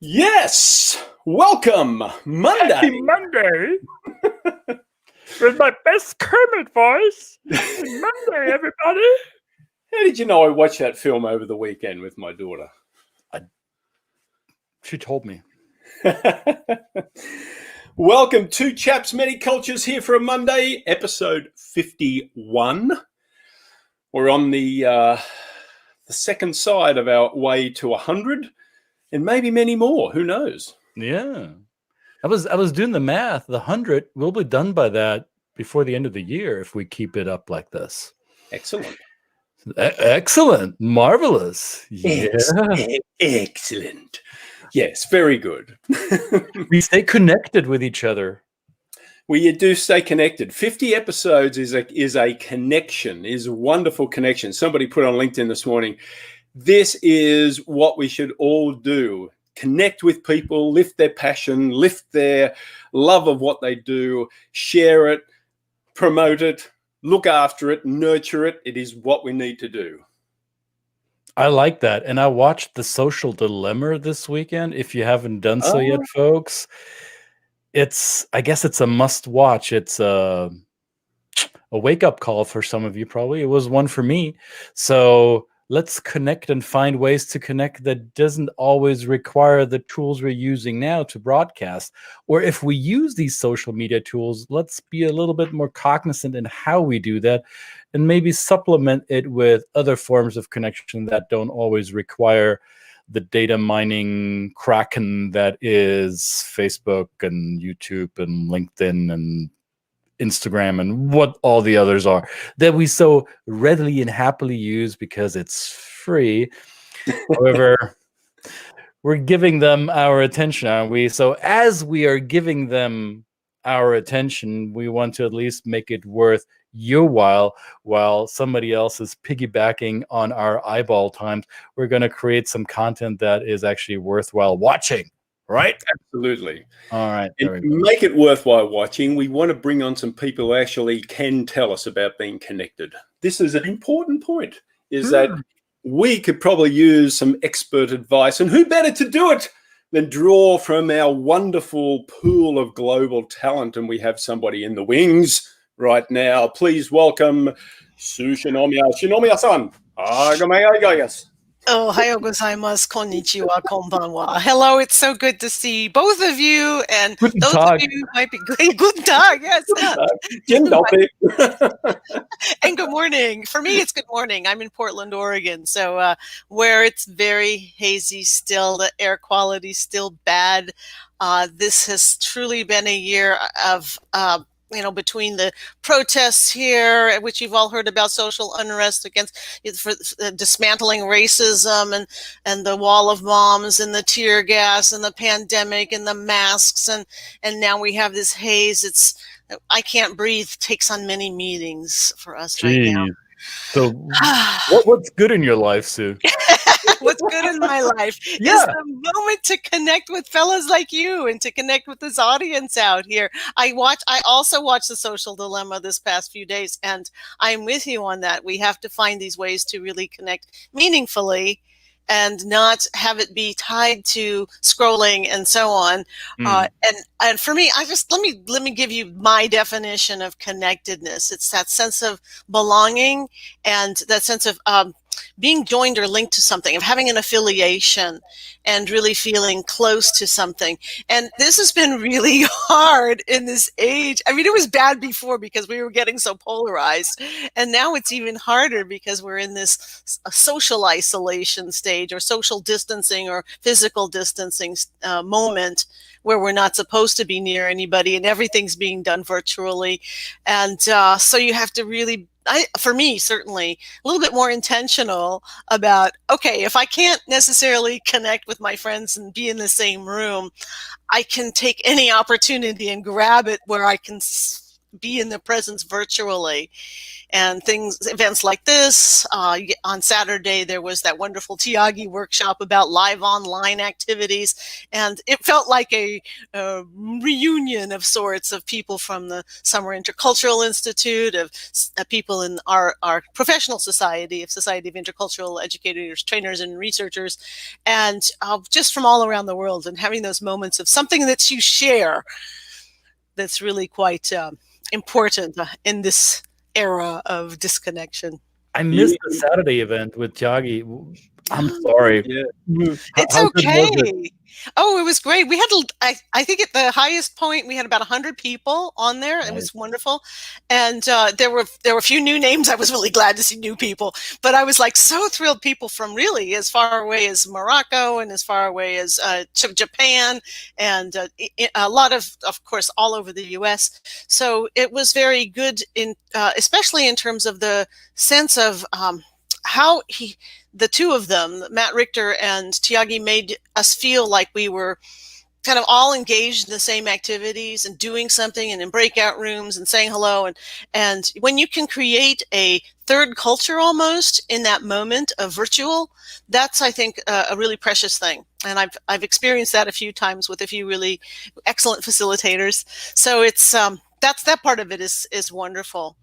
Yes! Welcome! Monday! Happy Monday! With my best Kermit voice! Happy Monday, everybody! How did you know I watched that film over the weekend with my daughter? She told me. Welcome to Chaps Many Cultures here for a Monday, episode 51. We're on the second side of our way to 100 and maybe many more. Who knows? Yeah. I was doing the math. The 100 will be done by that before the end of the year if we keep it up like this. Excellent. Excellent. Marvelous. Yeah. Excellent. Yes, very good. We stay connected with each other. We do stay connected. 50 episodes is a connection, is a wonderful connection. Somebody put on LinkedIn this morning, this is what we should all do. Connect with people, lift their passion, lift their love of what they do, share it, promote it, look after it, nurture it. It is what we need to do. I like that. And I watched The Social Dilemma this weekend. If you haven't done so yet, folks, I guess it's a must watch. It's a wake-up call for some of you, probably. It was one for me. So let's connect and find ways to connect that doesn't always require the tools we're using now to broadcast. Or if we use these social media tools, let's be a little bit more cognizant in how we do that and maybe supplement it with other forms of connection that don't always require the data mining kraken that is Facebook and YouTube and LinkedIn and Instagram and what all the others are that we so readily and happily use because it's free. However, we're giving them our attention, aren't we? So as we are giving them our attention, we want to at least make it worth your while somebody else is piggybacking on our eyeball times. We're going to create some content that is actually worthwhile watching. Right? Absolutely. All right. And make it worthwhile watching. We want to bring on some people who actually can tell us about being connected. This is an important point, is that we could probably use some expert advice. And who better to do it than draw from our wonderful pool of global talent? And we have somebody in the wings right now. Please welcome Sue Shinomiya. Shinomiya-san. Ohayou gozaimasu, konnichiwa, konbanwa. Hello, it's so good to see both of you, and Guten those Tag. of you who might be Guten Tag, yes. And good morning. For me, it's good morning. I'm in Portland, Oregon, so where it's very hazy still, the air quality still bad. This has truly been a year of between the protests here, which you've all heard about, social unrest against for dismantling racism and the wall of moms and the tear gas and the pandemic and the masks and now we have this haze. I can't breathe takes on many meanings for us right now. So what's good in your life, Sue? What's good in my life is the moment to connect with fellas like you and to connect with this audience out here. I also watched The Social Dilemma this past few days, and I'm with you on that. We have to find these ways to really connect meaningfully and not have it be tied to scrolling and so on. And for me, let me give you my definition of connectedness. It's that sense of belonging and that sense of being joined or linked to something, of having an affiliation and really feeling close to something. And this has been really hard in this age. I mean, it was bad before because we were getting so polarized. And now it's even harder because we're in this social isolation stage or social distancing or physical distancing moment where we're not supposed to be near anybody and everything's being done virtually. And so you have to really, for me, certainly a little bit more intentional about, okay, if I can't necessarily connect with my friends and be in the same room, I can take any opportunity and grab it where I can be in the presence virtually. And events like this. On Saturday, there was that wonderful 𝙈𝙬𝙤 workshop about live online activities. And it felt like a reunion of sorts of people from the Summer Intercultural Institute, of people in our professional society, of Society of Intercultural Educators, Trainers, and Researchers, and just from all around the world, and having those moments of something that you share that's really quite important in this era of disconnection. I missed the Saturday event with 𝙈𝙬𝙤. I'm sorry. Yeah. It's okay. Oh, it was great. We had, I think at the highest point, we had about 100 people on there. It was wonderful. And there were a few new names. I was really glad to see new people. But I was like so thrilled, people from really as far away as Morocco and as far away as Japan, and a lot of course, all over the U.S. So it was very good, especially in terms of the sense of how the two of them, Matt Richter and 𝙈𝙬𝙤, made us feel like we were kind of all engaged in the same activities and doing something and in breakout rooms and saying hello. And when you can create a third culture almost in that moment of virtual, that's, I think, a really precious thing. And I've experienced that a few times with a few really excellent facilitators. So it's that part of it is wonderful.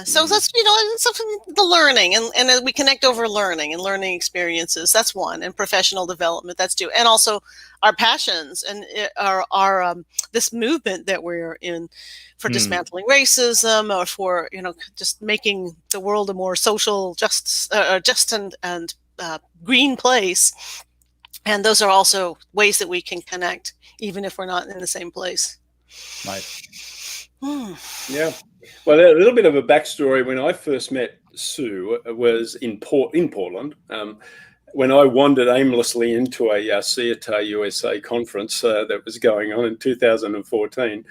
So that's, something, the learning, and we connect over learning and learning experiences. That's one, and professional development. That's two, and also our passions and our this movement that we're in for dismantling racism, or for just making the world a more social, just and green place. And those are also ways that we can connect, even if we're not in the same place. Nice. Yeah. Well, a little bit of a backstory. When I first met Sue, was in Portland. When I wandered aimlessly into a 𝙈𝙬𝙤 USA conference that was going on in 2014,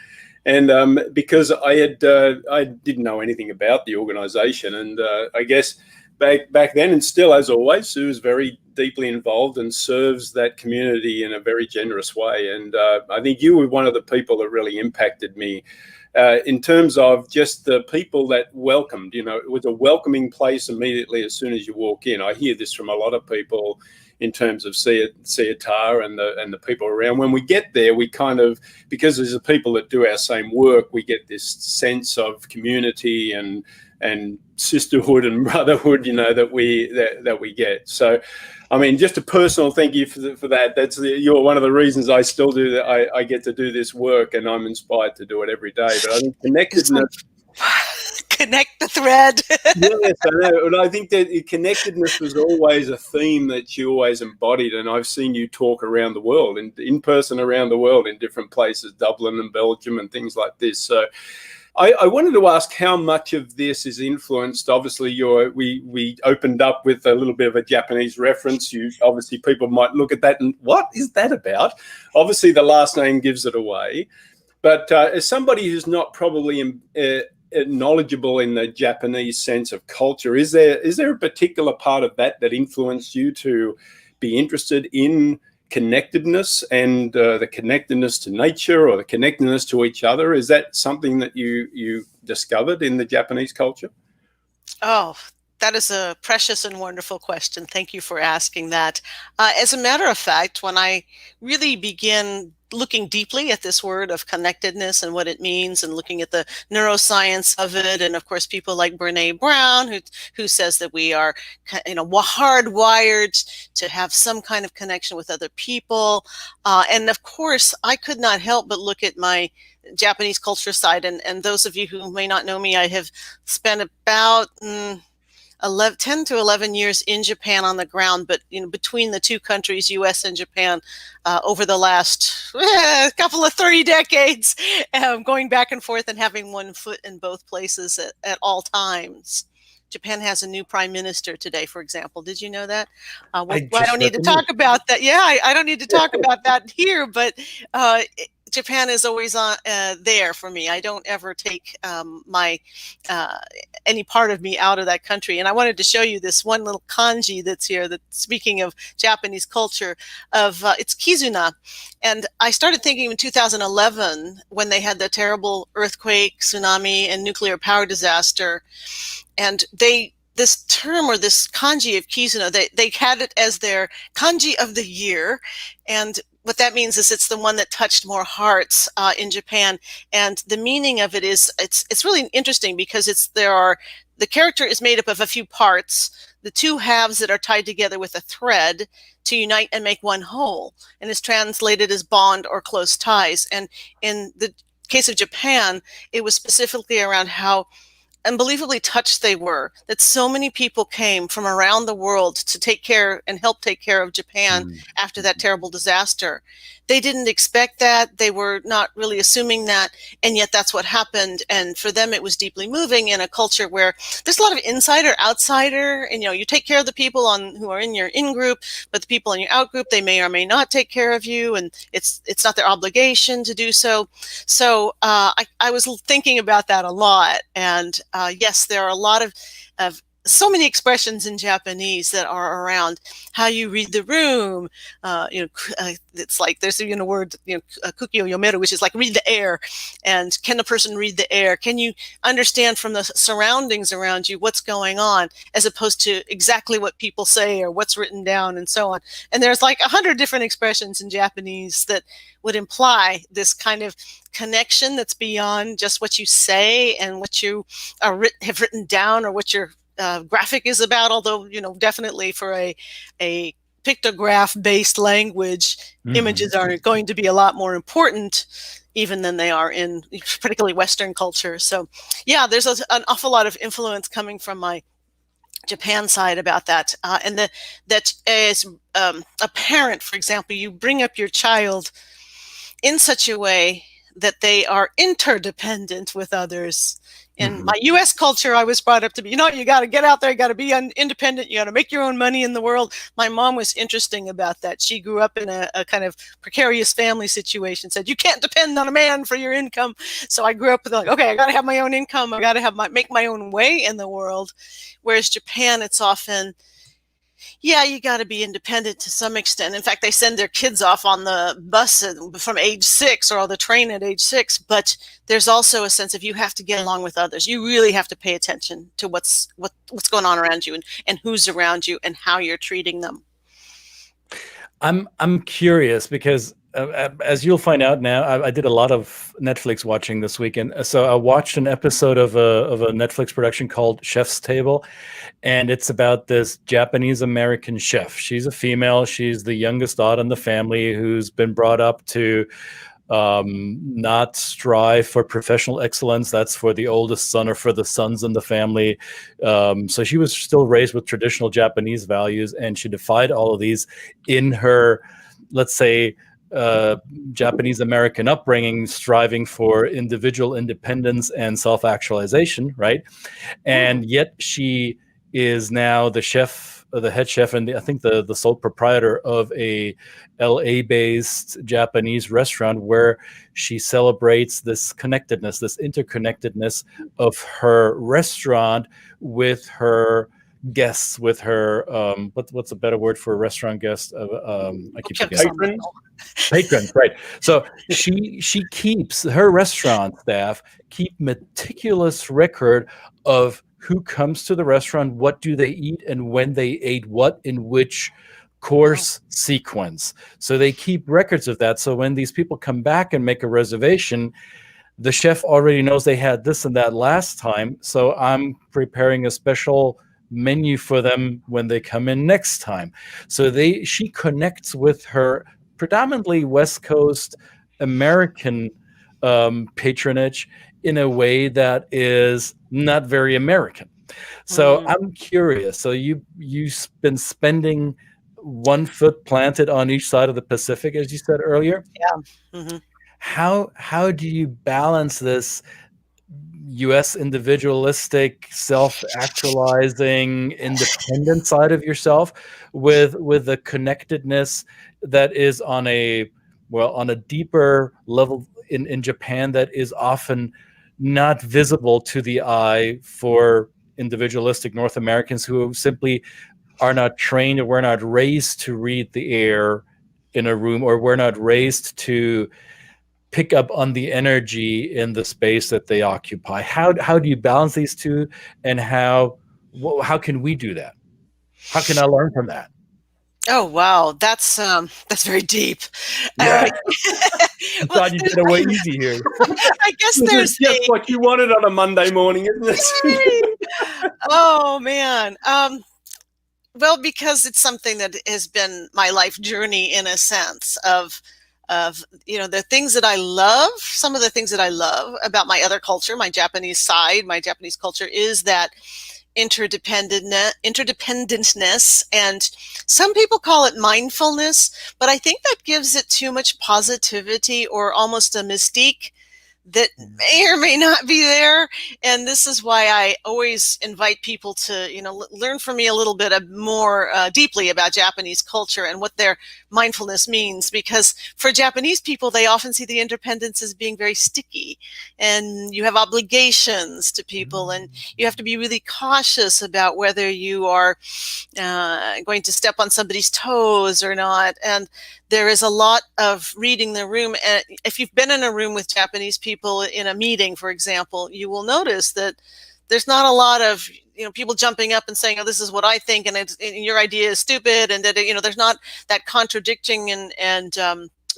and because I didn't know anything about the organization, and I guess back then, and still as always, Sue is very deeply involved and serves that community in a very generous way. And I think you were one of the people that really impacted me. In terms of just the people that welcomed, it was a welcoming place immediately as soon as you walk in. I hear this from a lot of people in terms of 𝙈𝙬𝙤 and the people around. When we get there, we kind of, because there's the people that do our same work, we get this sense of community and sisterhood and brotherhood, that we get. So, I mean, just a personal thank you for that. You're one of the reasons I still do that. I get to do this work, and I'm inspired to do it every day. But I think connectedness, connect the thread. Yes, I know. And I think that connectedness was always a theme that you always embodied. And I've seen you talk around the world, in person around the world, in different places, Dublin and Belgium and things like this. So I wanted to ask how much of this is influenced. Obviously, we opened up with a little bit of a Japanese reference. Obviously, people might look at that and, what is that about? Obviously, the last name gives it away. But as somebody who's not probably knowledgeable in the Japanese sense of culture, is there a particular part of that influenced you to be interested in connectedness and the connectedness to nature, or the connectedness to each other? Is that something that you discovered in the Japanese culture? Oh, that is a precious and wonderful question. Thank you for asking that. As a matter of fact, when I really begin looking deeply at this word of connectedness and what it means, and looking at the neuroscience of it, and of course people like Brene Brown, who says that we are hardwired to have some kind of connection with other people, and of course I could not help but look at my Japanese culture side, and those of you who may not know me, I have spent about 10 to 11 years in Japan on the ground, but between the two countries, U.S. and Japan, over the last couple of 30 decades, going back and forth and having one foot in both places at all times. Japan has a new prime minister today, for example. Did you know that? I don't need to talk about that. Yeah, I don't need to talk about that here, but Japan is always on there for me. I don't ever take my any part of me out of that country. And I wanted to show you this one little kanji that's here. That speaking of Japanese culture, it's kizuna, and I started thinking in 2011 when they had the terrible earthquake, tsunami, and nuclear power disaster, and this term or this kanji of kizuna, they had it as their kanji of the year, and what that means is it's the one that touched more hearts in Japan. And the meaning of it is it's really interesting because the character is made up of a few parts, the two halves that are tied together with a thread to unite and make one whole, and is translated as bond or close ties. And in the case of Japan, it was specifically around how unbelievably touched they were that so many people came from around the world to take care and help take care of Japan after that terrible disaster. They didn't expect that. They were not really assuming that. And yet that's what happened. And for them, it was deeply moving in a culture where there's a lot of insider, outsider, and, you take care of the people who are in your in-group, but the people in your out-group, they may or may not take care of you. And it's not their obligation to do so. So I was thinking about that a lot. And yes, there are a lot of so many expressions in Japanese that are around how you read the room. It's like there's even a word, kuki o yomeru, which is like read the air. And can the person read the air? Can you understand from the surroundings around you what's going on, as opposed to exactly what people say or what's written down and so on. And there's like 100 different expressions in Japanese that would imply this kind of connection that's beyond just what you say and what you have written down or what your graphic is about, although, definitely for a pictograph-based language, images are going to be a lot more important even than they are in particularly Western culture. So yeah, there's an awful lot of influence coming from my Japan side about that. And that as a parent, for example, you bring up your child in such a way that they are interdependent with others. In my U.S. culture, I was brought up to be, you got to get out there, you got to be independent, you got to make your own money in the world. My mom was interesting about that. She grew up in a kind of precarious family situation, said, you can't depend on a man for your income. So I grew up with like, okay, I got to have my own income. I got to make my own way in the world. Whereas Japan, it's often, yeah, you got to be independent to some extent. In fact, they send their kids off on the bus from age 6 or on the train at age 6. But there's also a sense of you have to get along with others. You really have to pay attention to what's going on around you and who's around you and how you're treating them. I'm curious because as you'll find out now, I did a lot of Netflix watching this weekend. So I watched an episode of a Netflix production called Chef's Table, and it's about this Japanese American chef. She's a female. She's the youngest daughter in the family who's been brought up to not strive for professional excellence. That's for the oldest son or for the sons in the family. So she was still raised with traditional Japanese values, and she defied all of these in her, let's say, Japanese American upbringing, striving for individual independence and self-actualization, right? And yet she is now the chef, the head chef, and I think the sole proprietor of a LA-based Japanese restaurant where she celebrates this connectedness, this interconnectedness of her restaurant with her guests, with her what's a better word for a restaurant guest? I keep forgetting. Patrons, right? So she keeps her restaurant staff keep meticulous record of who comes to the restaurant, what do they eat, and when they ate what in which course sequence. So they keep records of that. So when these people come back and make a reservation, the chef already knows they had this and that last time. So I'm preparing a special menu for them when they come in next time. So she connects with her predominantly West Coast American patronage in a way that is not very American. So I'm curious. So you've been spending one foot planted on each side of the Pacific, as you said earlier. Yeah. How do you balance this U.S. individualistic, self-actualizing, independent side of yourself with the connectedness that is on a well, on a deeper level in Japan that is often not visible to the eye for individualistic North Americans who simply are not trained, or we're not raised to read the air in a room, or we're not raised to pick up on the energy in the space that they occupy. How do you balance these two, and how can we do that? How can I learn from that? Oh wow, that's very deep. Yeah. Uh, I well, thought you'd get away easy here. I guess This there's is just what you wanted on a Monday morning, isn't it? oh man. Well, because it's something that has been my life journey in a sense of the things that I love. Some of the things that I love about my other culture, my Japanese side, my Japanese culture, is that interdependentness, and some people call it mindfulness, but I think that gives it too much positivity or almost a mystique that may or may not be there. And this is why I always invite people to, learn from me a little bit more deeply about Japanese culture and what their mindfulness means. Because for Japanese people, they often see the independence as being very sticky, and you have obligations to people, and you have to be really cautious about whether you are going to step on somebody's toes or not. And there is a lot of reading the room. And if you've been in a room with Japanese people in a meeting, for example, you will notice that there's not a lot of people jumping up and saying, "Oh, this is what I think," and your idea is stupid, and that there's not that contradicting and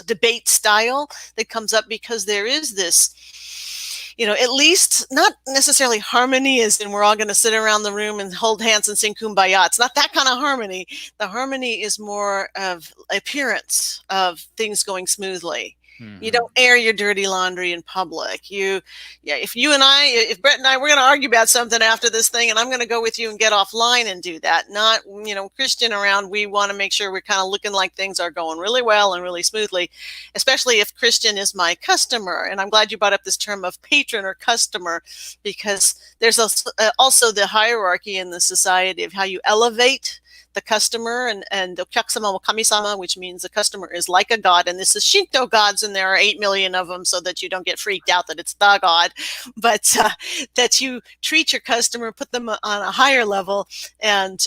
debate style that comes up, because there is this, at least not necessarily harmony as in we're all going to sit around the room and hold hands and sing Kumbaya. It's not that kind of harmony. The harmony is more of appearance of things going smoothly. Mm-hmm. You don't air your dirty laundry in public. If Brett and I, we're going to argue about something after this thing, and I'm going to go with you and get offline and do that. Not, Christian around, we want to make sure we're kind of looking like things are going really well and really smoothly, especially if Christian is my customer. And I'm glad you brought up this term of patron or customer, because there's also the hierarchy in the society of how you elevate the customer, and 𝙏𝙬𝙤 𝘾𝙝𝙖𝙥𝙪𝙧𝙚, which means the customer is like a god. And this is Shinto gods, and there are 8 million of them, so that you don't get freaked out that it's the god, but that you treat your customer, put them on a higher level, and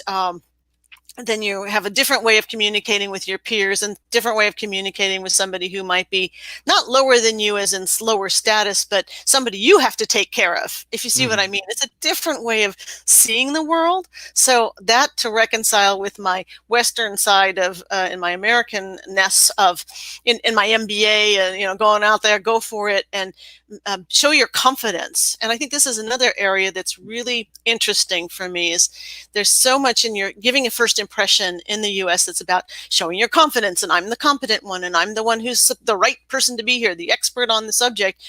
then you have a different way of communicating with your peers, and different way of communicating with somebody who might be not lower than you as in lower status, but somebody you have to take care of, if you see what I mean. It's a different way of seeing the world. So that, to reconcile with my Western side of, in my Americanness of, in my MBA, going out there, go for it, and show your confidence. And I think this is another area that's really interesting for me, is there's so much in your giving a first impression in the US that's about showing your confidence, and I'm the competent one, and I'm the one who's the right person to be here, the expert on the subject.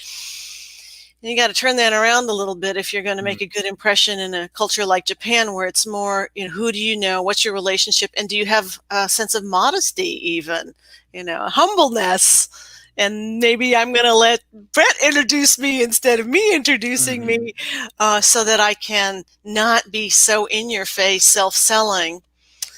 And you got to turn that around a little bit if you're going to make a good impression in a culture like Japan, where it's more, who do you know, what's your relationship, and do you have a sense of modesty, even, humbleness. And maybe I'm going to let Brett introduce me instead of me introducing me, so that I can not be so in your face, self-selling.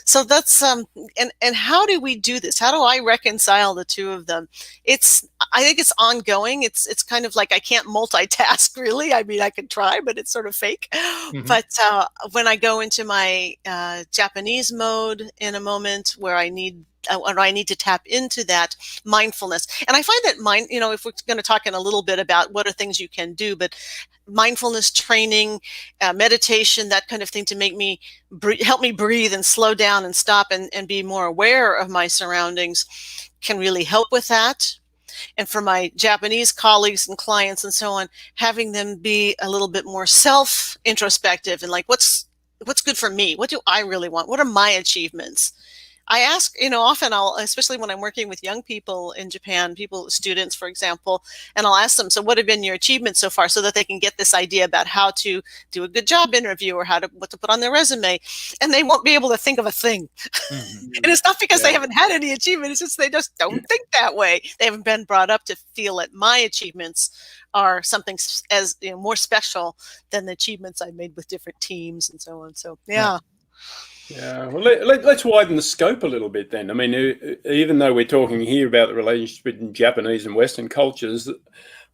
So that's and how do we do this? How do I reconcile the two of them? I think it's ongoing. It's kind of like I can't multitask, really. I mean, I could try, but it's sort of fake. But when I go into my Japanese mode in a moment where I need to tap into that mindfulness. And I find that if we're going to talk in a little bit about what are things you can do, but mindfulness training, meditation, that kind of thing, to make me help me breathe and slow down and stop and be more aware of my surroundings, can really help with that. And for my Japanese colleagues and clients and so on, having them be a little bit more self-introspective and like, what's good for me? What do I really want? What are my achievements? I ask, often especially when I'm working with young people in Japan, students, for example, and I'll ask them, so what have been your achievements so far, so that they can get this idea about how to do a good job interview, or what to put on their resume. And they won't be able to think of a thing. And it's not because they haven't had any achievement. It's just they just don't think that way. They haven't been brought up to feel that my achievements are something as more special than the achievements I made with different teams and so on. So, yeah. Yeah, well, let's widen the scope a little bit then. I mean, even though we're talking here about the relationship between Japanese and Western cultures,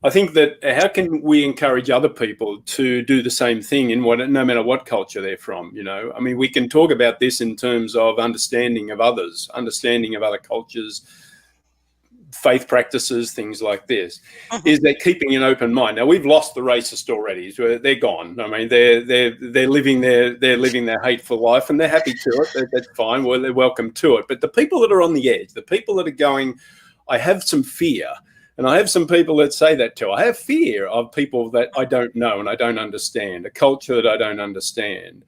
I think that how can we encourage other people to do the same thing in no matter what culture they're from, you know? I mean, we can talk about this in terms of understanding of others, understanding of other cultures, faith practices, things like this, is they're keeping an open mind. Now we've lost the racist already. So they're gone. I mean, they're living their hateful life, and they're happy to it. That's fine. Well, they're welcome to it. But the people that are on the edge, the people that are going, I have some fear, and I have some people that say that too. I have fear of people that I don't know and I don't understand, a culture that I don't understand.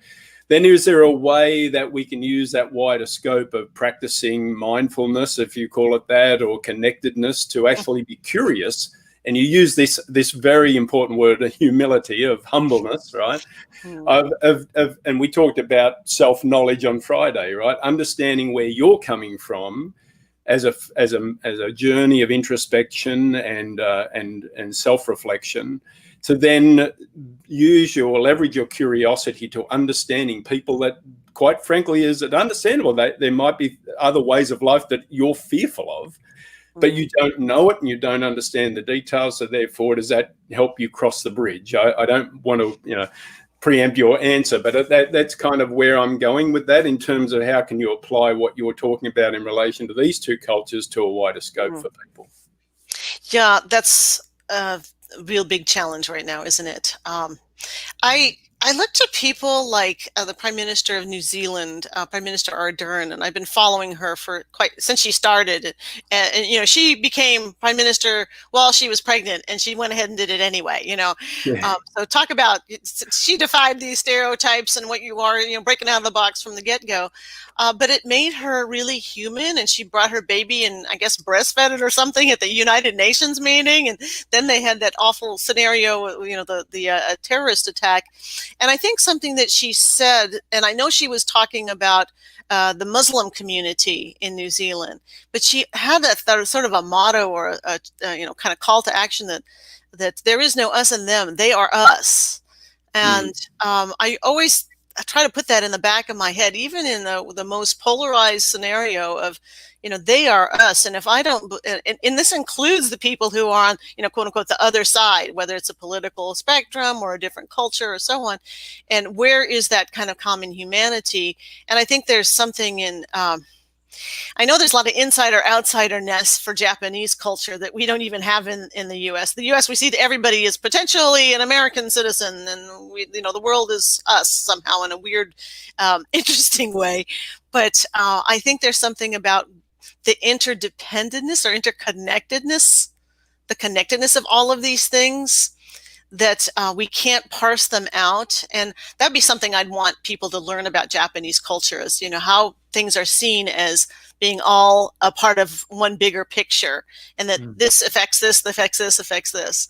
Then is there a way that we can use that wider scope of practicing mindfulness, if you call it that, or connectedness, to actually be curious? And you use this very important word of humility, of humbleness, right? And we talked about self-knowledge on Friday, right? Understanding where you're coming from as a journey of introspection and self-reflection, to then use or leverage your curiosity to understanding people that, quite frankly, is it understandable that there might be other ways of life that you're fearful of, but you don't know it and you don't understand the details. So therefore, does that help you cross the bridge? I don't want to, preempt your answer, but that's kind of where I'm going with that in terms of how can you apply what you're talking about in relation to these two cultures to a wider scope for people. Yeah, that's real big challenge right now, isn't it? I look to people like the Prime Minister of New Zealand, Prime Minister Ardern, and I've been following her for since she started. And she became Prime Minister while she was pregnant, and she went ahead and did it anyway. So talk about, she defied these stereotypes and what you are, breaking out of the box from the get-go. But it made her really human, and she brought her baby and I guess breastfed it or something at the United Nations meeting. And then they had that awful scenario, the terrorist attack. And I think something that she said, and I know she was talking about the Muslim community in New Zealand, but she had that sort of a motto or a kind of call to action that there is no us and them, they are us. And I always try to put that in the back of my head, even in the most polarized scenario of, they are us. And if I don't, and this includes the people who are on, quote unquote, the other side, whether it's a political spectrum or a different culture or so on. And where is that kind of common humanity? And I think there's something in, I know there's a lot of insider-outsider-ness for Japanese culture that we don't even have in the U.S. The U.S., we see that everybody is potentially an American citizen, and the world is us somehow in a weird, interesting way. But I think there's something about the interdependentness or interconnectedness, the connectedness of all of these things, that we can't parse them out. And that'd be something I'd want people to learn about Japanese culture, is, how things are seen as being all a part of one bigger picture, and that this affects this, affects this, affects this.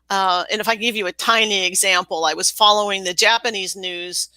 And if I give you a tiny example, I was following the Japanese news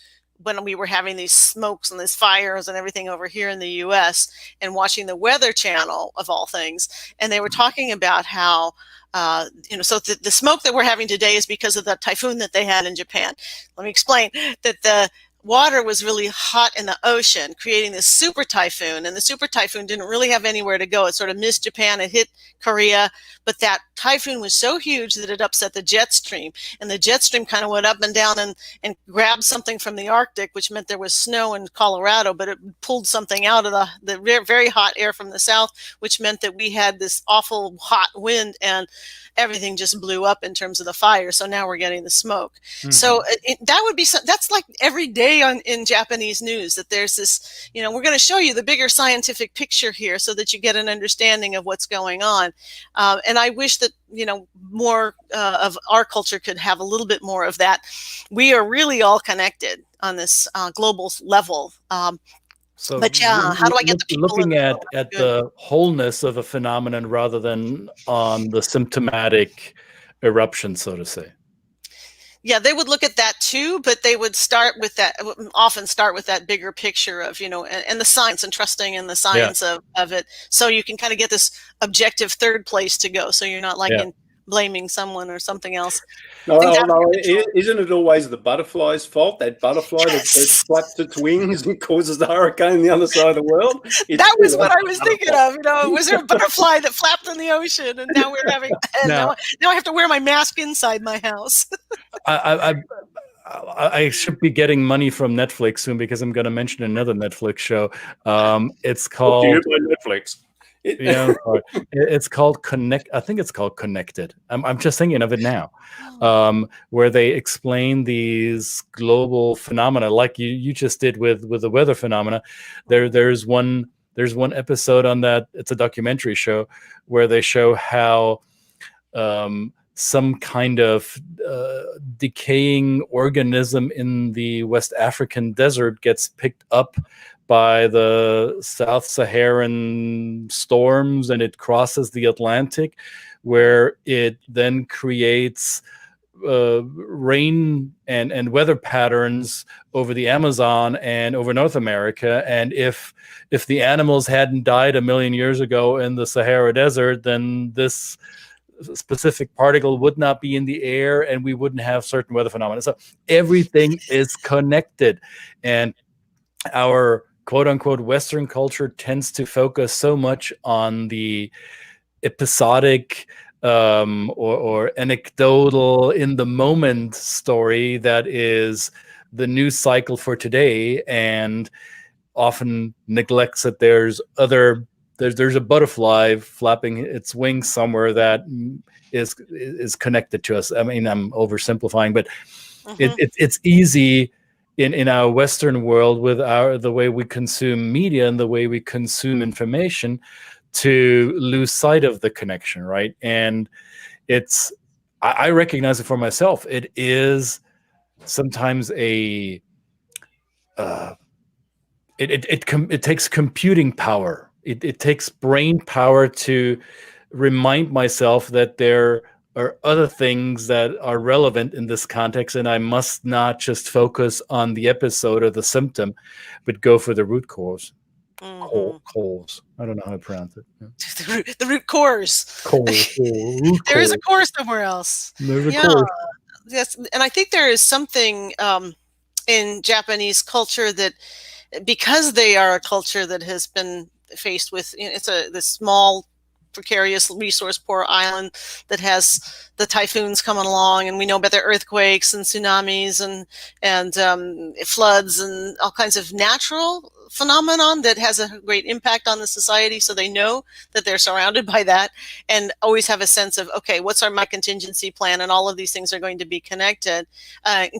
when we were having these smokes and these fires and everything over here in the US, and watching the Weather Channel of all things. And they were talking about how, so the smoke that we're having today is because of the typhoon that they had in Japan. Let me explain that the water was really hot in the ocean, creating this super typhoon, and the super typhoon didn't really have anywhere to go. It sort of missed Japan, it hit Korea, but that typhoon was so huge that it upset the jet stream, and the jet stream kind of went up and down and grabbed something from the Arctic, which meant there was snow in Colorado, but it pulled something out of the very hot air from the south, which meant that we had this awful hot wind, and everything just blew up in terms of the fire. So now we're getting the smoke. So that would be that's like every day in Japanese news, that there's this, we're going to show you the bigger scientific picture here so that you get an understanding of what's going on. And I wish that, more of our culture could have a little bit more of that. We are really all connected on this global level. So, but yeah, how do I get the people looking at the wholeness of a phenomenon rather than on the symptomatic eruption, so to say? Yeah, they would look at that too, but they would often start with that bigger picture of, and the science, and trusting in the science of it. So you can kind of get this objective third place to go. So you're not like in blaming someone or something else. No, I think that no, isn't it always the butterfly's fault? That butterfly that yes, flaps its wings and causes the hurricane on the other side of the world. It's that was what always I the was thinking butterfly. of. You know, was there a butterfly that flapped in the ocean, and now we're having, and Now, now I have to wear my mask inside my house. I should be getting money from Netflix soon because I'm going to mention another Netflix show. It's Brought to you called by Netflix. yeah, sorry. It's called Connect. I think it's called Connected. I'm just thinking of it now, where they explain these global phenomena, like you just did with the weather phenomena. There's one episode on that. It's a documentary show where they show how some kind of decaying organism in the West African desert gets picked up by the South Saharan storms, and it crosses the Atlantic, where it then creates rain and weather patterns over the Amazon and over North America. And if the animals hadn't died a million years ago in the Sahara Desert, then this specific particle would not be in the air and we wouldn't have certain weather phenomena. So everything is connected, and our quote unquote Western culture tends to focus so much on the episodic or anecdotal in the moment story that is the news cycle for today, and often neglects that there's a butterfly flapping its wings somewhere that is connected to us. I mean, I'm oversimplifying, but it's easy in our Western world with the way we consume media and the way we consume information to lose sight of the connection, right? And I recognize it for myself. It is sometimes it takes computing power. It takes brain power to remind myself that there are other things that are relevant in this context, and I must not just focus on the episode or the symptom, but go for the root cause. Cause. I don't know how to pronounce it. Yeah. The root cause. There is a core somewhere else. There's a core. Yes, and I think there is something in Japanese culture that, because they are a culture that has been faced with, it's this small, precarious, resource poor island that has the typhoons coming along, and we know about the earthquakes and tsunamis and floods and all kinds of natural phenomenon that has a great impact on the society. So they know that they're surrounded by that, and always have a sense of, okay, what's my contingency plan? And all of these things are going to be connected,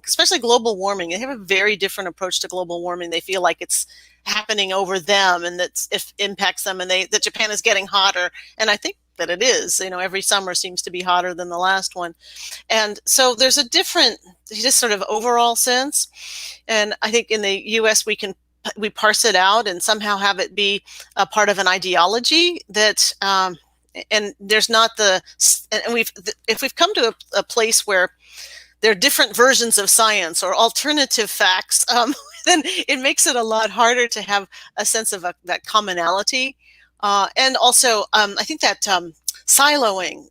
especially global warming. They have a very different approach to global warming. They feel like it's happening over them, and that it impacts them, and that Japan is getting hotter. And I think that it is, every summer seems to be hotter than the last one. And so there's a different, just sort of overall sense. And I think in the US, we parse it out and somehow have it be a part of an ideology that, and there's not if we've come to a place where there are different versions of science or alternative facts, then it makes it a lot harder to have a sense of that commonality. And also, I think that siloing,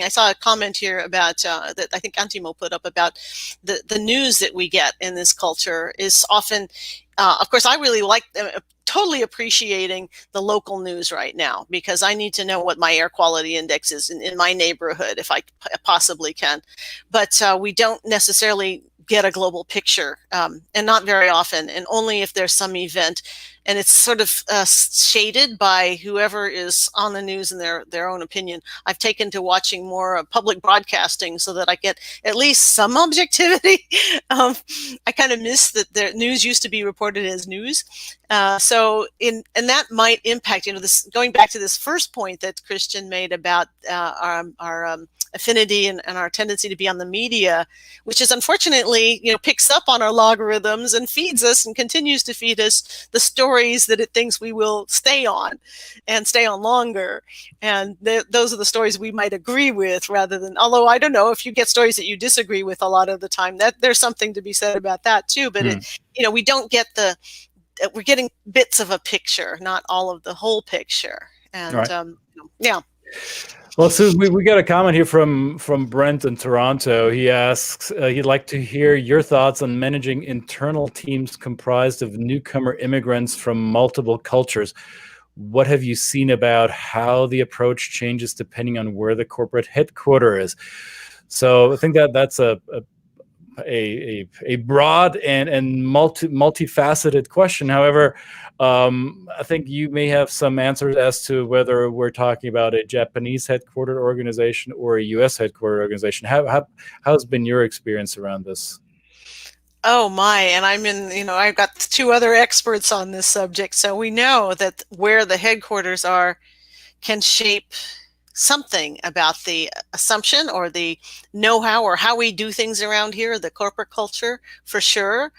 I saw a comment here about that I think Antimo put up about the news that we get in this culture is often, of course, I really like totally appreciating the local news right now, because I need to know what my air quality index is in my neighborhood if I possibly can. But we don't necessarily get a global picture, and not very often, and only if there's some event. And it's sort of shaded by whoever is on the news and their own opinion. I've taken to watching more public broadcasting so that I get at least some objectivity. I kind of miss that the news used to be reported as news. And that might impact, this, going back to this first point that Christian made about our affinity and our tendency to be on the media, which is unfortunately, picks up on our logarithms and feeds us and continues to feed us the stories that it thinks we will stay on and stay on longer. And those are the stories we might agree with, rather than, although I don't know if you get stories that you disagree with a lot of the time, that there's something to be said about that too. But we don't get we're getting bits of a picture, not all of the whole picture. And right. yeah. Well, Sue, we got a comment here from Brent in Toronto. He asks he'd like to hear your thoughts on managing internal teams comprised of newcomer immigrants from multiple cultures. What have you seen about how the approach changes depending on where the corporate headquarters is? So I think that's a broad and multifaceted question. However, I think you may have some answers as to whether we're talking about a Japanese headquartered organization or a U.S. headquartered organization. How's been your experience around this? Oh my, and I've got two other experts on this subject, so we know that where the headquarters are can shape something about the assumption or the know-how or how we do things around here, the corporate culture, for sure.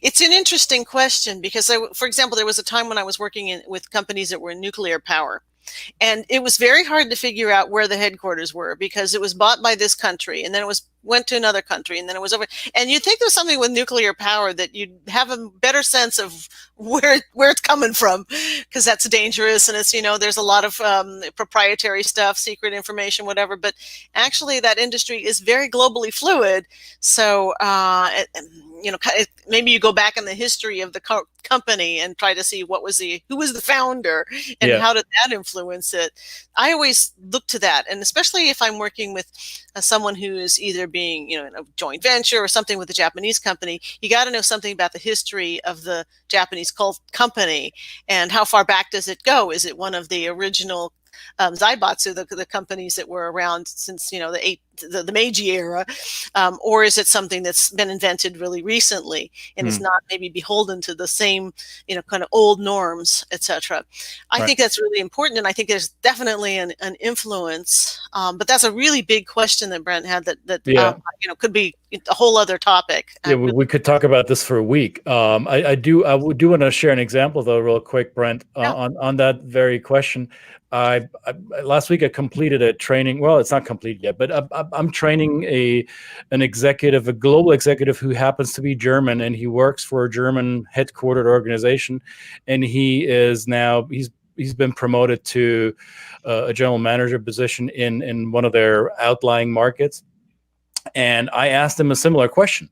It's an interesting question because, for example, there was a time when I was working with companies that were in nuclear power. And it was very hard to figure out where the headquarters were because it was bought by this country and then it went to another country and then it was over. And you'd think there's something with nuclear power that you'd have a better sense of where it's coming from, because that's dangerous. And it's, there's a lot of proprietary stuff, secret information, whatever. But actually that industry is very globally fluid. So, maybe you go back in the history of the company and try to see who was the founder and how did that influence it. I always look to that, and especially if I'm working with someone who is either being, in a joint venture or something with a Japanese company, you got to know something about the history of the Japanese company and how far back does it go? Is it one of the original zaibatsu, the companies that were around since the Meiji era, or is it something that's been invented really recently and is not maybe beholden to the same kind of old norms, etc. I think that's really important, and I think there's definitely an influence. But that's a really big question that Brent had that could be a whole other topic. Yeah, we could talk about this for a week. I do want to share an example though, real quick, Brent, on that very question. Last week I completed a training. Well, it's not complete yet, but I'm training a global executive who happens to be German, and he works for a German headquartered organization, and he's been promoted to a general manager position in one of their outlying markets. And I asked him a similar question.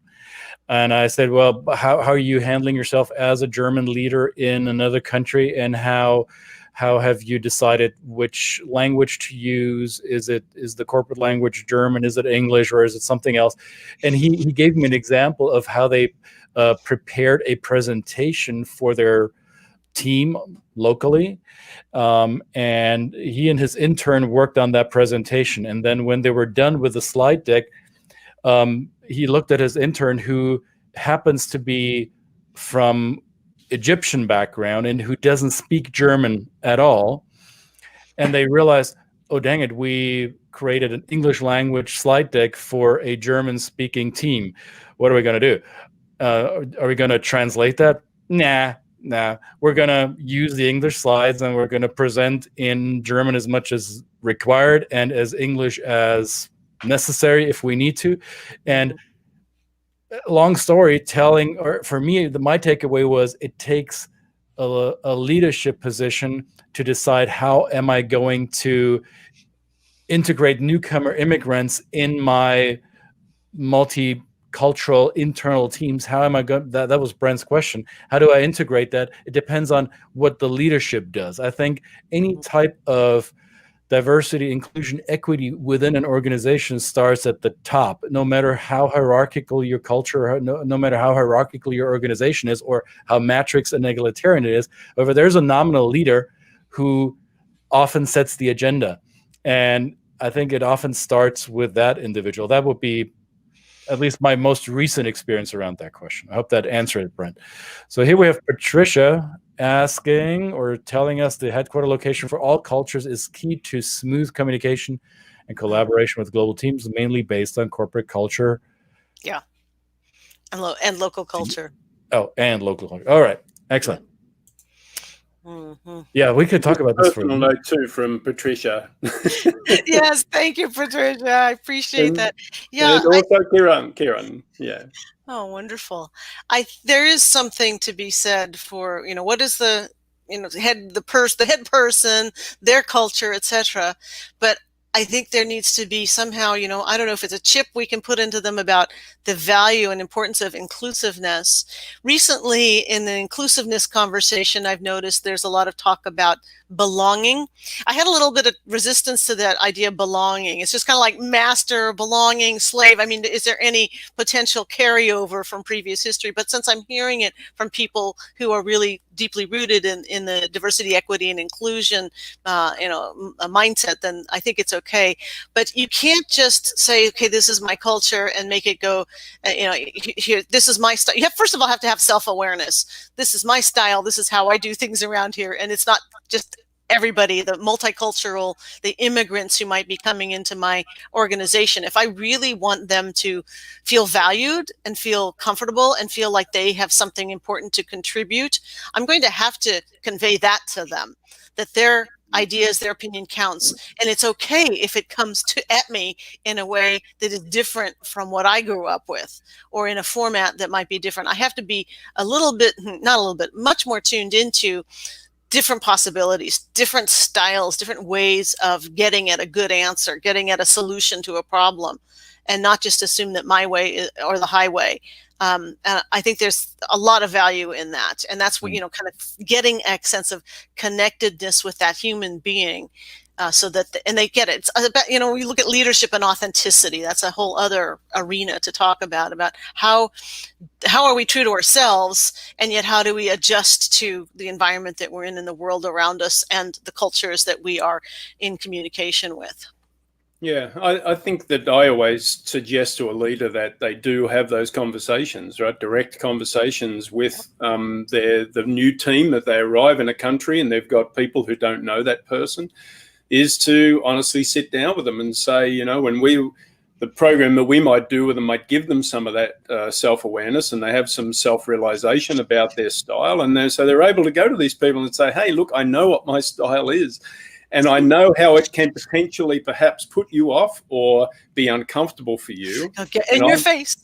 And I said, well, how are you handling yourself as a German leader in another country, and how have you decided which language to use? Is the corporate language German? Is it English, or is it something else? And he gave me an example of how they prepared a presentation for their team locally. And he and his intern worked on that presentation. And then when they were done with the slide deck, he looked at his intern, who happens to be from Egyptian background and who doesn't speak German at all. And they realized, oh, dang it, we created an English language slide deck for a German speaking team. What are we going to do? Are we going to translate that? Nah. We're going to use the English slides, and we're going to present in German as much as required and as English as necessary if we need to. And long story telling, or for me, my takeaway was it takes a leadership position to decide how am I going to integrate newcomer immigrants in my multicultural internal teams. How am I going? That was Brent's question. How do I integrate that? It depends on what the leadership does. I think any type of diversity, inclusion, equity within an organization starts at the top, no matter how hierarchical your culture, no matter how hierarchical your organization is, or how matrix and egalitarian it is. However, there's a nominal leader who often sets the agenda. And I think it often starts with that individual. That would be at least my most recent experience around that question. I hope that answered it, Brent. So here we have Patricia asking or telling us the headquarter location for all cultures is key to smooth communication and collaboration with global teams, mainly based on corporate culture. Yeah. And local culture. Oh, and local culture. All right. Excellent. Mm-hmm. Yeah, we could talk about this for a personal note too from Patricia. Yes, thank you, Patricia. I appreciate that. Yeah, and also Kieran. Yeah. Oh, wonderful. There is something to be said for, what is the the head person, their culture, etc. But I think there needs to be somehow, I don't know if it's a chip we can put into them about the value and importance of inclusiveness. Recently, in the inclusiveness conversation, I've noticed there's a lot of talk about belonging. I had a little bit of resistance to that idea of belonging. It's just kind of like master, belonging, slave. I mean, is there any potential carryover from previous history? But since I'm hearing it from people who are really deeply rooted in the diversity, equity, and inclusion, a mindset, then I think it's okay. But you can't just say, okay, this is my culture and make it go, here, this is my style. You first of all have to have self-awareness. This is my style. This is how I do things around here. And it's not just everybody, the multicultural, the immigrants who might be coming into my organization. If I really want them to feel valued and feel comfortable and feel like they have something important to contribute, I'm going to have to convey that to them, that their ideas, their opinion counts. And it's okay if it comes at me in a way that is different from what I grew up with, or in a format that might be different. I have to be much more tuned into different possibilities, different styles, different ways of getting at a good answer, getting at a solution to a problem, and not just assume that my way is, or the highway. And I think there's a lot of value in that. And that's what, kind of getting a sense of connectedness with that human being, so that, and they get it. It's about, we look at leadership and authenticity. That's a whole other arena to talk about how are we true to ourselves, and yet how do we adjust to the environment that we're in the world around us, and the cultures that we are in communication with. Yeah, I think that I always suggest to a leader that they do have those conversations, right? Direct conversations with the new team that they arrive in a country and they've got people who don't know that person, is to honestly sit down with them and say, the program that we might do with them might give them some of that self-awareness, and they have some self-realization about their style. And so they're able to go to these people and say, hey, look, I know what my style is. And I know how it can potentially perhaps put you off or be uncomfortable for you. Okay, in your face.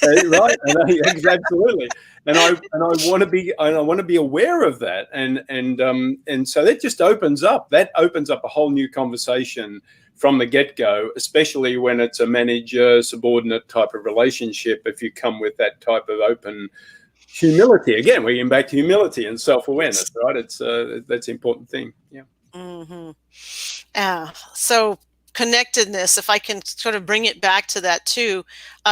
Right, absolutely. And I want to be aware of that. And so that just opens up a whole new conversation from the get-go, especially when it's a manager-subordinate type of relationship. If you come with that type of open humility, again, we're getting back to humility and self-awareness, right? It's that's an important thing. Yeah. Mm-hmm. So connectedness, if I can sort of bring it back to that too,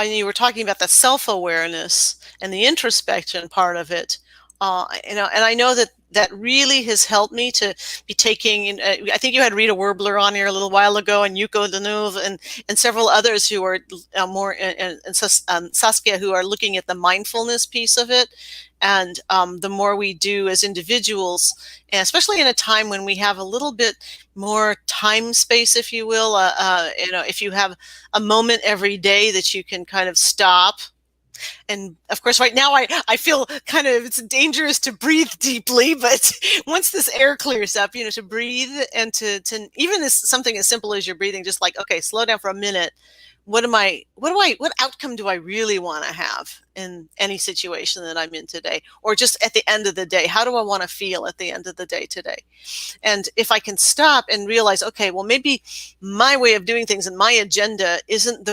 you were talking about the self-awareness and the introspection part of it, and I know that really has helped me to be taking, I think you had Rita Werbler on here a little while ago, and Yuko Danouve, and several others who are more, and Saskia, who are looking at the mindfulness piece of it. And the more we do as individuals, and especially in a time when we have a little bit more time space, if you will, if you have a moment every day that you can kind of stop. And of course, right now I feel kind of, it's dangerous to breathe deeply, but once this air clears up, to breathe, and to even something as simple as your breathing, just like, okay, slow down for a minute. What outcome do I really want to have in any situation that I'm in today? Or just at the end of the day, how do I want to feel at the end of the day today? And if I can stop and realize, okay, well, maybe my way of doing things and my agenda isn't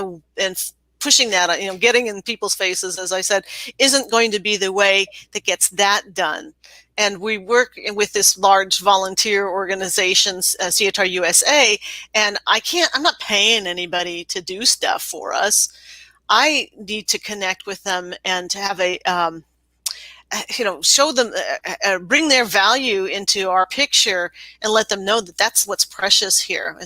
pushing that, getting in people's faces, as I said, isn't going to be the way that gets that done. And we work with this large volunteer organization, CHR USA, and I'm not paying anybody to do stuff for us. I need to connect with them and to have show them, bring their value into our picture, and let them know that that's what's precious here.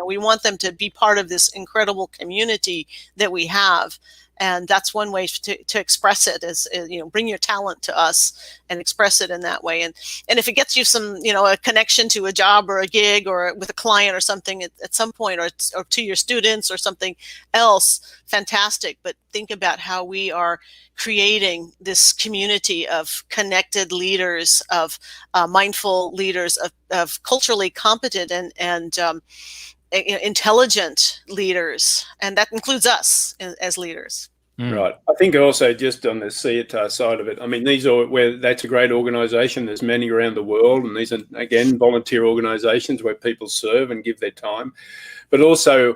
We want them to be part of this incredible community that we have. And that's one way to express it, is bring your talent to us and express it in that way. And if it gets you some, a connection to a job or a gig or with a client or something at some point, or to your students or something else, fantastic. But think about how we are creating this community of connected leaders, of mindful leaders, of culturally competent and intelligent leaders. And that includes us as leaders. Right. I think also just on the 𝙏𝙬𝙤 side of it, I mean, these are where that's a great organization. There's many around the world, and these are, again, volunteer organizations where people serve and give their time, but also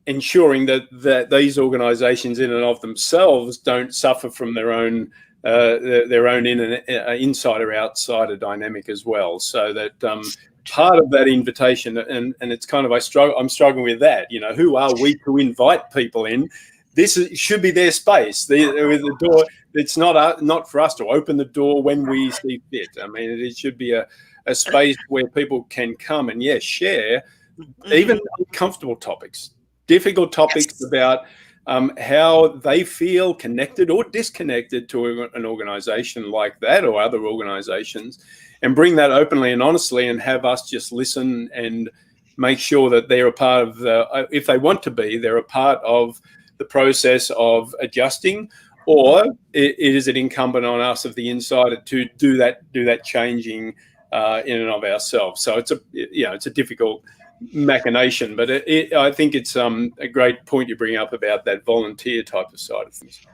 ensuring that these organizations in and of themselves don't suffer from their own insider outsider dynamic as well. So that part of that invitation, and it's kind of I'm struggling with that. You know, who are we to invite people in? Should be their space. The door. It's not for us to open the door when we see fit. I mean, it should be a space where people can come and share even uncomfortable topics, difficult topics about how they feel connected or disconnected to an organization like that or other organizations, and bring that openly and honestly, and have us just listen and make sure that they're a part of if they want to be, they're a part of the process of adjusting, or is it incumbent on us of the insider to do that changing in and of ourselves? So it's a difficult machination, but I think it's a great point you bring up about that volunteer type of side of things.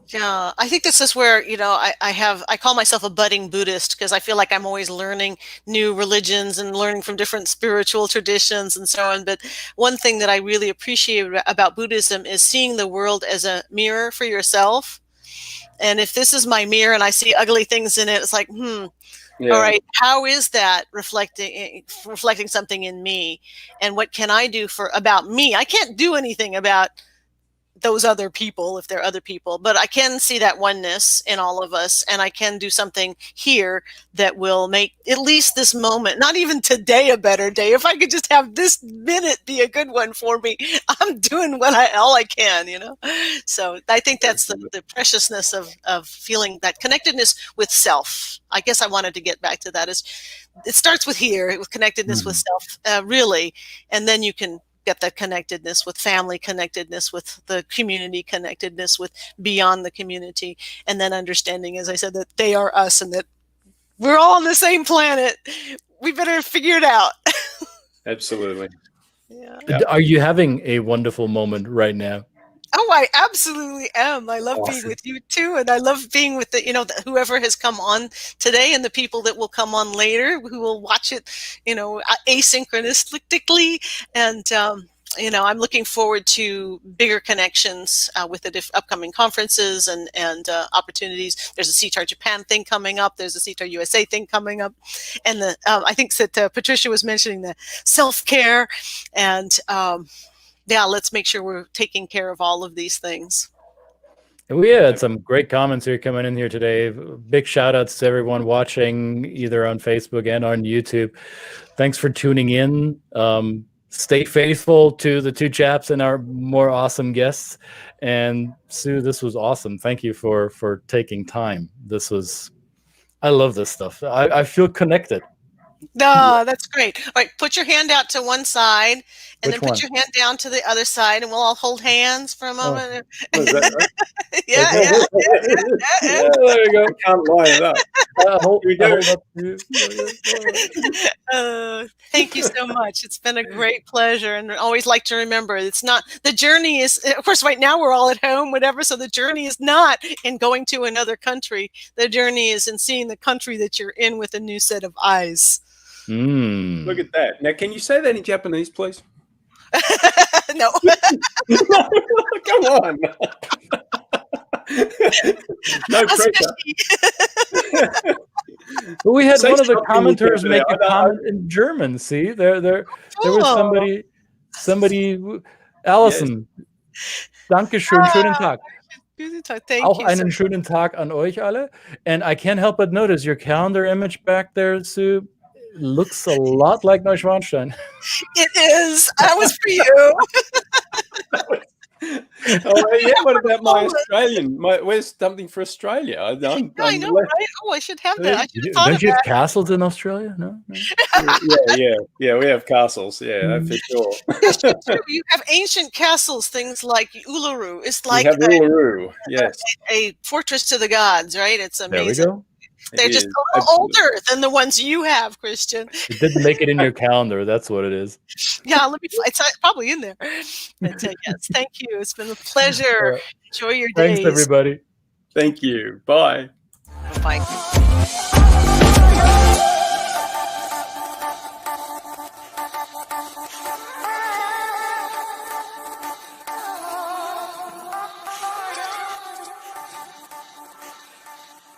Yeah, I think this is where, I call myself a budding Buddhist, because I feel like I'm always learning new religions and learning from different spiritual traditions and so on. But one thing that I really appreciate about Buddhism is seeing the world as a mirror for yourself. And if this is my mirror and I see ugly things in it, it's like, all right, how is that reflecting something in me? And what can I do about me? I can't do anything about those other people if they're other people, but I can see that oneness in all of us, and I can do something here that will make at least this moment, not even today, a better day. If I could just have this minute be a good one for me, I'm doing all I can, So I think that's the preciousness of feeling that connectedness with self. I guess I wanted to get back to that. It starts with connectedness with self, really, and then you can get that connectedness with family, connectedness with the community, connectedness with beyond the community, and then understanding, as I said, that they are us and that we're all on the same planet. We better figure it out. Absolutely. Yeah. Are you having a wonderful moment right now? Oh, I absolutely am. I love being with you too, and I love being with whoever has come on today, and the people that will come on later who will watch it, asynchronistically. And I'm looking forward to bigger connections with the upcoming conferences and opportunities. There's a CTAR Japan thing coming up. There's a CTAR USA thing coming up, and I think that Patricia was mentioning the self-care and. Let's make sure we're taking care of all of these things. We had some great comments here coming in here today. Big shout outs to everyone watching either on Facebook and on YouTube. Thanks for tuning in. Stay faithful to the two chaps and our more awesome guests. And Sue, this was awesome. Thank you for taking time. I love this stuff. I feel connected. No, that's great. All right, put your hand out to one side, and Which then put your hand down to the other side, and we'll all hold hands for a moment. Oh, is that right? Yeah. There we go. Can't line it up. Thank you so much. It's been a great pleasure, and I always like to remember, the journey is, of course, right now we're all at home, whatever, so the journey is not in going to another country. The journey is in seeing the country that you're in with a new set of eyes. Look at that. Now, can you say that in Japanese, please? No. Come on. No pressure. We had one of the commenters make a comment in German. See, there was somebody. Allison, Dankeschön, schönen Tag. Thank Auch you. einen schönen Tag an euch alle. And I can't help but notice your calendar image back there, Sue. Looks a lot like Neuschwanstein. It is. That was for you. What about my Australian? Where's something for Australia? I know, right? Oh, I should have that. I should have thought Don't of you have that. castles in Australia? No? Yeah, we have castles. Yeah, for sure. Yes, you do. You have ancient castles, things like Uluru. It's like we have Uluru. Yes, a fortress to the gods, right? It's amazing. There we go. They're just a little older than the ones you have, Christian. It didn't make it in your calendar. That's what it is. Yeah, it's probably in there. But, yes, thank you. It's been a pleasure. Enjoy your days. Thanks, everybody. Thank you. Bye. Bye.